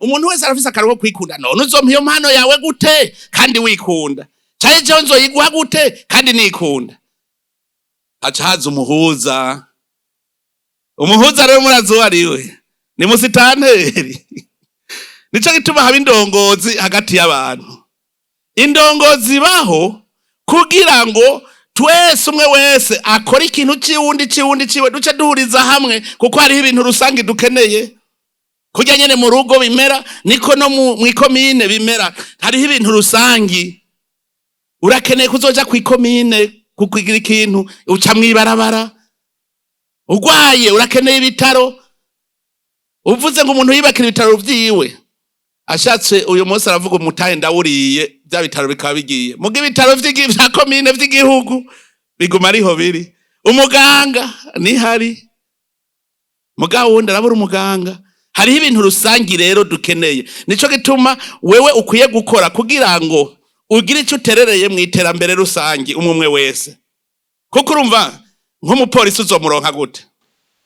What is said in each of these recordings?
umuntu wese arafise akaruho kwikunda. None uzompa iyo mpano yawe gute kandi wikunda? Cyane cyo nzoyiguha gute kandi nikunda? Haca haza umuhuza. Umuhuza rero murazuba ariwe ni musitanteri. Nico gituma haba indongozi hagati y'abantu. Indongozi baho kugira ngo twese umwe wese akora ikintu ciwe duce duhuriza hamwe, kuko hariho ibintu rusangi dukeneye. Kujya nyene mu rugo bimera niko no mu ikomine bimera. Hariho ibintu rusangi. Urakeneye kuzoja ku ikomine kukigira ikintu uca mwibarabara. Ugwaye urakeneye ibitaro. Uvuze ngo umuntu yibakira ibitaro vyiwe. Ashatse uyu munsi aravuga umutahe ndawuriye bya bitaro bikaba bigiye. Muga ibitaro vya komine vy'igihugu biguma ariho biri. Umuganga ni hari. Muga wundi arabura umuganga. Hariho ibintu rusangi rero dukeneye. Nico gituma wewe ukwiye gukora kugira ngo ugire icyo uterereye mu iterambere rusangi umwe wese. Kuko urumva nk'umupolisi uzomuronka gute?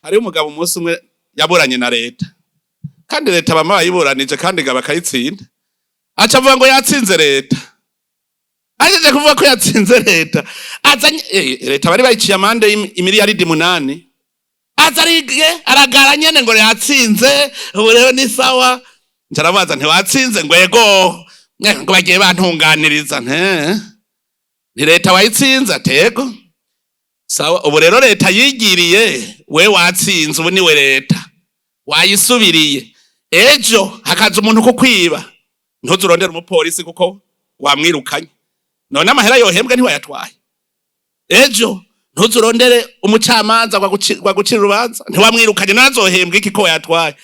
Hariho umugabo umunsi umwe yaburanye na leta. Kandi leta bama bayiburanije kandi gaba kayitsinda. Aca avuga ngo yatsinze leta. Aje kuvuga ko yatsinze leta. Azanye leta bari bayiciye amande imiliyaridi 8. Azarige aragara nyene ngo yatsinze, ubu rero ni sawa. Ncarabaza ntiwatsinze ngo yego. Ngo bagiye bantunganiriza ni leta wayitsinze atego. Sawa, ubu rero leta yigiriye we watsinze, ubu niwe leta wayisubiriye. Ejo hakaza umuntu kukwiba, ntuzurondera umupolisi kuko wamwirukanye. None amahera yohembwa ntiwayatwaye. Ejo ntuzurondere umucamanza kwa gucira urubanza, ntiwamwirukanye nazohembwa iki ko wayatwaye.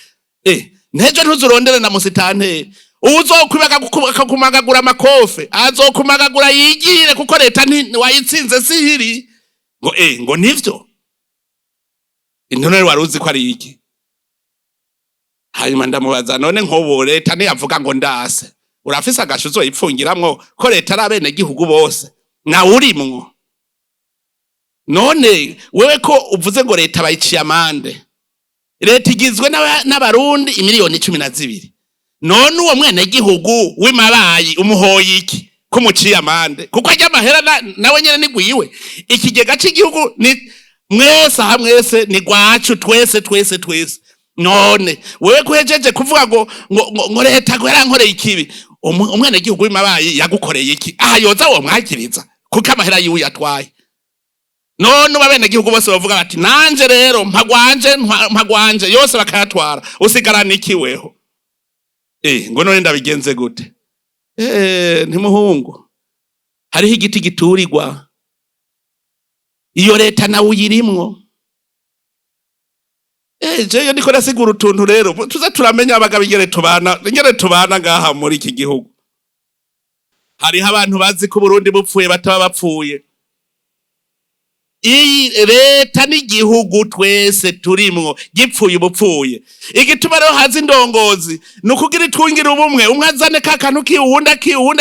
Nejo ntuzurondere na musitanteri. Uzokwibaga kumagagura amakofe, azokumagagura yigire kuko leta wayitsinze sihiri. Ngo nivyo. Intonere waruzi ko ari iki? Hanyuma ndamubaza none nkobo leta ntiyavuga ngo ndase. Urafise agashuzo yipfungiramwo ko leta ari abene gihugu bose. Na urimwo. None wewe ko uvuze ngo leta bayiciye amande. Leta igizwe n'abarundi imiliyoni 12. None uwo mwene gihugu w'imabayi umuhoye iki kumuciye amande? Kuko ajya amahera nawe nyene nigwiwe. Ikigega cy'igihugu ni mwese ni gwacu twese. None wewe kuhejeje kuvuga ngo leta yarankoreye ikibi, umwene gihugu w'imabayi yagukoreye iki? Yoza wo mwakiriza kuko amahera yiwe yatwaye. None abene gihugu bose bavuga bati nanje rero mpagwanje yose bakayatwara, usigarana iki weho? Ngo none ndabigenze gute? Ntimuhungu, hariho igiti giturirwa, iyo leta nawe uyirimwo. Jewe ndiko nasigura utuntu rero tuza turamenya abagabo ingere tubana ngaha muri iki gihugu. Hariho abantu bazi ko Burundi bupfuye bataba bapfuye. Iyi leta n'igihugu twese turimwo gipfuye ubupfuye. Igituma rero haza indongozi nukugira itwungira ubumwe, umwe azane kakantu kiwunda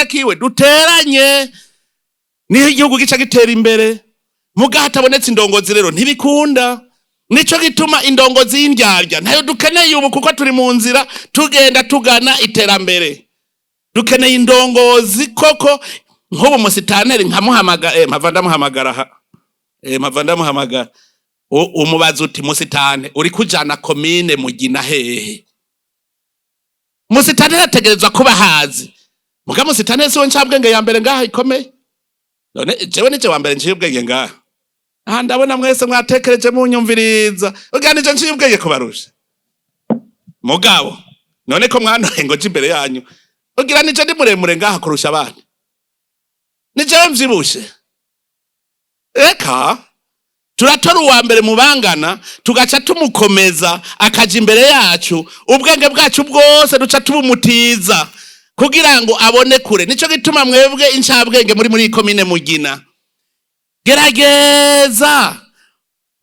kiwe duteranye niho igihugu gica gitera imbere. Muga hatabonetse indongozi rero ntibikunda. Nico gituma indongozi y'indyarya ntayo dukeneye ubu, kuko turi mu nzira tugenda tugana iterambere. Dukeneye indongozi koko nk'ubu musitanteri nkamuhamagara mavanda umubaza uti musitane uri kujana komine Mugina hehe? Musitane ategerezwa kuba hazi. Muga musitane siwe ncabwenge ya mbere ngaha ikomeye. None jewe nije wa mbere ncibwenge ngaha. Ndabona mwese mwatekereje munyumviriza. Uganije ncibwenge kubarusha. Mugabo none ko mwantoye ngo jimbere yanyu. Ugira nije ndi muremure ngaha kurusha abandi. Nije mvyibushe. Eka turatora uwa mbere mubangana tugaca tumukomeza akaja imbere yacu, ubwenge bwacu bwose duca tubumutiza kugira ngo abone kure. Nico gituma mwebwe incabwenge muri komine Mugina, gerageza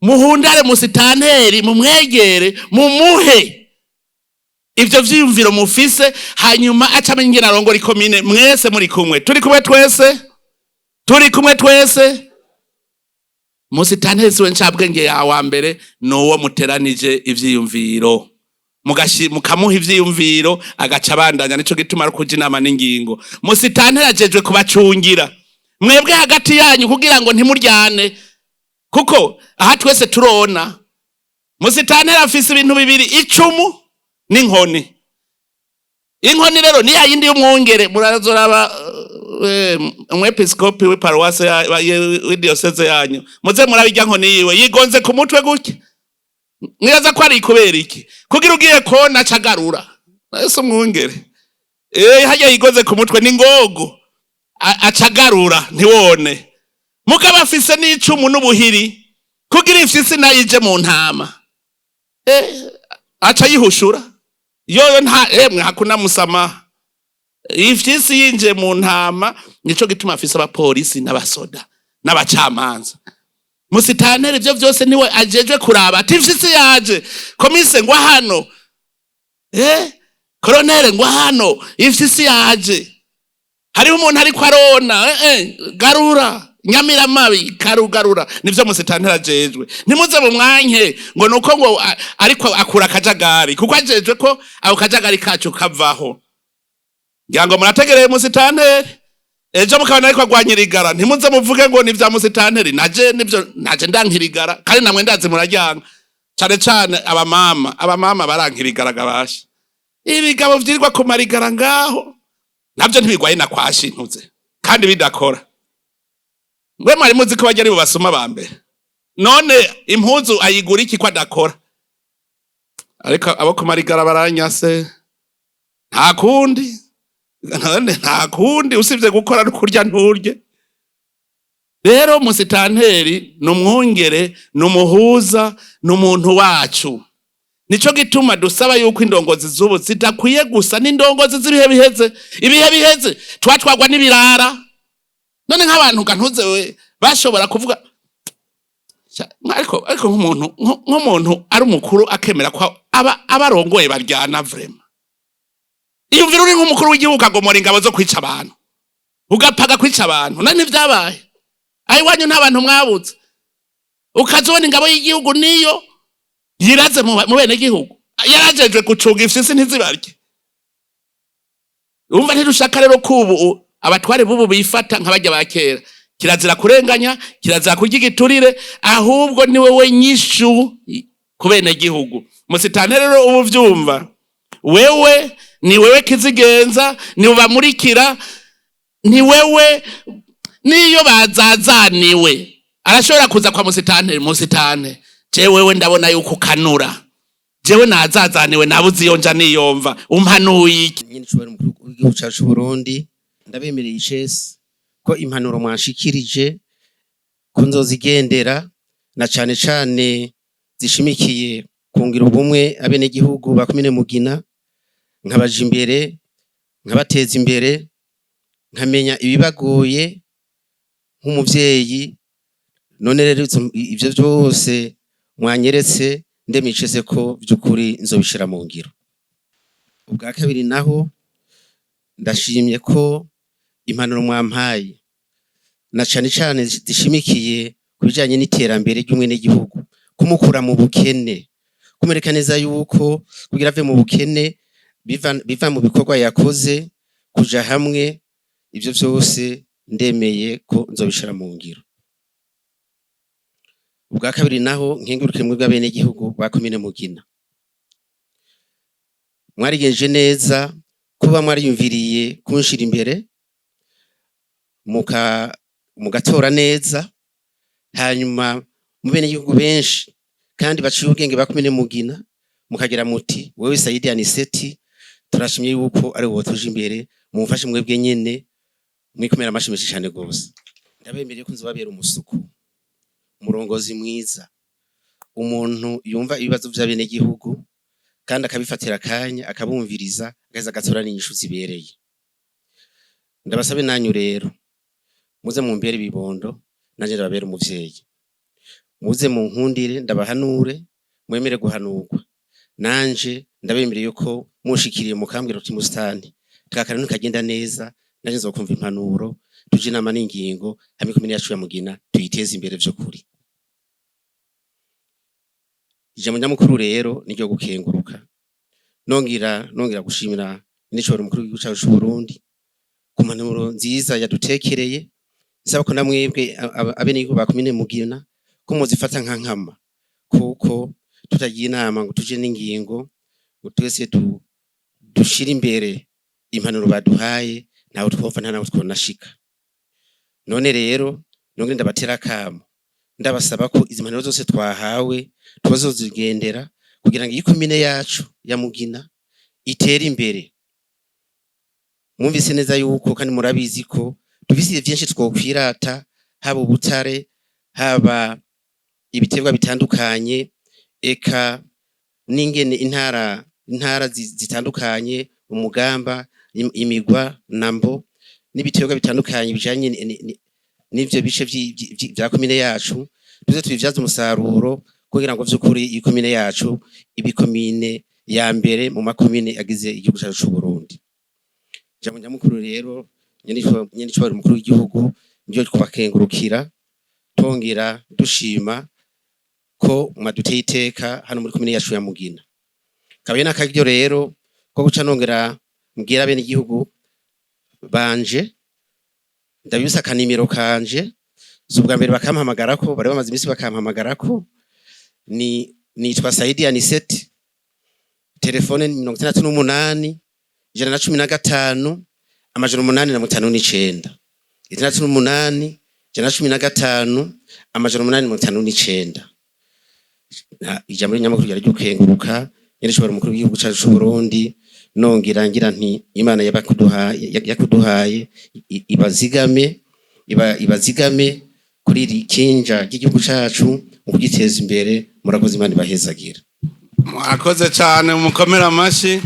muhundare musitanteri, mumwegere, mumuhe ivyo vyiyumviro mufise, hanyuma acamenye ingene arongora ikomine. Mwese muri kumwe, turi kumwe twese. Musitanteri siwe ncabwenge yawa mbere nuwo muteranije ivyiyumviro. mukamuha ivyiyumviro agaca abandanya. Nico gituma ari kuja inama n'ingingo. Musitanteri ajejwe kubacungira mwebwe hagati yanyu kugira ngo ntimuryane, kuko aha twese turona. Musitanteri afise ibintu bibiri: icumu n'inkoni. Inkoni rero ni yayindi y'umwungere. Murazoraba umwepiskopi w'iparuwase w'idiyoseze yanyu, muze murabirya nkoni yiwe yigonze ku mutwe gutya. Mwibaza ko ari kubera iki? Kugira ugiye kona cagarura. Ese umwungere hajya yigonze ku mutwe ni ngogo acagarura ntiwone. Mugaba afise n'icumu n'ubuhiri kugira ifyisi nayije mu ntama aca yihushura. Yoyo nta emwe hakuna musama. Ifyisi yinje mu ntama. Nico gituma afise abapolisi n'abasoda n'abacamanza. Musitanteri ivyo vyose niwe ajejwe kuraba ati ifyisi yaje. Komise ngwa hano, kolonere ngwa hano, ifyisi yaje. Hariho umuntu ariko arona, garura nyamiramabi karugarura. Nivyo musitanteri ajejwe. Ntimuze mu mwanke ngo nuko ngo ariko akura akajagari, kuko ajejwe ko ako kajagari kacu kavaho. Ngira ngo murategereye musitanteri. Ejo mukabana ariko agwanyirigara, ntimuze muvuge ngo ni vya musitanteri. Naje ndankirigara kandi namwe ndazi muraryanga. Cane cane abamama barankirigara gabasha. Ibigabo vyirirwa ku marigara ngaho navyo ntibigwaye na kwashintuze kandi bidakora. Mwe mwari muzi ko bajya ari basoma ba mbere. None impuzu ayigura iki kwa dakora? Ariko abo ku marigara baranyase. Nta kundi usibye gukora no kurya nturye. Rero musitanteri n'umwungere n'umuhuza n'umuntu wacu. Nico gituma dusaba yuko indongozi zubu zitakwiye gusa n'indongozi z'ibihe biheze. Ibihe biheze twatwagwa n'ibirara. None nk'abantu gantuze we bashobora kuvuga ariko nk'umuntu ari umukuru akemera ko abarongoye baryana vrema. Iyo mvira uri nk'umukuru w'igihugu agomora ingabo zo kwica abantu, ugapaga kwica abantu. None vyabaye ayi wanyu ntabantu mwabuze, ukazobona ingabo y'igihugu niyo yiraze mu bene gihugu yarajejwe gucunga ifyisi ntizibarye. Umva ntirushaka rero kubu abatware bubu bifata nk'abajya bakera. Kirazira kurenganya, kirazira kurya igiturire, ahubwo ni wewe nyishu ku bene gihugu. Musitanteri rero ubu vyumva, wewe ni wewe kizigenza, ni ubamurikira, ni wewe niyo bazazaniwe arashobora kuza kwa musitanteri. Musitanteri je wewe ndabona yuko kanura, jewe nazazaniwe nabuze iyo nja niyomva, umpanuye iki? Nyine cyo mukuru w'igihugu cyacu Burundi, ndabemereye icese ko impanuro mwashikirije ko nzozigendera, na cane cane zishimikiye kungira ubumwe abene gihugu bakomine Mugina, nkabaje imbere, nkabateza imbere, nkamenya ibibagoye nk'umuvyeyi. None rero ivyo byose mwanyeretse ndemicese ko byukuri nzobishira mu ngiro. Ubwa kabiri naho ndashimye ko impanuro mwampaye na cane cane zishimikiye kubijanye n'iterambere ry'umwene gihugu, kumukura mu bukene, kumereka neza yuko kugira ave mu bukene biva mu bikorwa yakoze, kuja hamwe. Ivyo vyose ndemeye ko nzobishira mu ngiro. Ubwa kabiri naho nkengurukire mwebwe abene gihugu bakomine Mugina, mwarigenje neza kuba mwariyumviriye kunshira imbere, mugatora neza, hanyuma mu bene gihugu benshi kandi baciye ubwenge bakomine Mugina mukagira muti wewe Saidi Aniseti turashimye yuko ari wowe tuje imbere, mumfashe mwebwe nyene mwikomera amashimisha cyane gose. Ndabemereye ko nzobabera umusuku, umurongozi mwiza, umuntu yumva ibibazo by'abene gihugu kandi akabifatira akanya akabumviriza, agaheza agatora n'inyishu zibereye. Ndabasabe nanyu rero muze mumbere ibibondo, nanje ndababera umuvyeyi. Muze mu nkundire, ndabahanure, mwemere guhanurwa. Nanje ndabemereye yuko mushikiriye mukambwira uti musitani twakara ntukagenda neza, nanje nzokumva impanuro, tuje inama n'ingingo hamwe komine yacu ya Mugina tuyiteze imbere vyo kuri. Ijambo nyamukuru rero niryo gukenguruka. nongera gushimira n'icoro mukuru w'igihugu cyacu cy'u Burundi ku mpanuro nziza yadutekereye. Nsaba ko namwebwe abenegihugu ba komine Mugina ko muzifata nka nkama, kuko tutagiye inama ngo tuje n'ingingo ngo twese dushira imbere impanuro baduhaye, naho twumva nta naho twonashika. None rero nongere ndabatera akamo, ndabasaba ko izi mpanuro zose twahawe tubazozigendera kugira ngo iyi komine yacu ya Mugina itere imbere. Mwumvise neza yuko kandi murabizi ko dufise byinshi twokwirata, haba ubutare, haba ibitebwa bitandukanye, eka n'ingene intara zitandukanye, umugamba, imigwa, nambo n'ibitebwa bitandukanye bijanye n'ivyo bice vya komine yacu, tuze tubivyaza umusaruro kugira ngo vy'ukuri iyi komine yacu ibikomine ya mbere mu makomine agize igihugu cyacu cy'u Burundi. Jambo nyamukuru rero nyenicyo mukuru w'igihugu ngiye kubakengurukira, tongera dushima ko mwaduteye iteka hano muri komine yacu ya Mugina. Kabaye nakagyo rero ko guca nongera mbwira bene igihugu banje, ndabisa kanimero kanje zubwa mbere bakampamagara ko bari bamaze imisi bakampamagara ko nitwa Saidi Aniseti, telefone 68 115 859 68 115 859. Ijambo ry'inyamakuru ryari ryukenguruka nyirishobora mukuru w'igihugu cyacu cy'u Burundi, nongira ngira nti Imana yakuduhaye ibazigame kuri iri kinja ry'igihugu cyacu mu kugiteza imbere. Murakoze, Imana ibahezagira. Mwakoze cyane, mukomera amashi.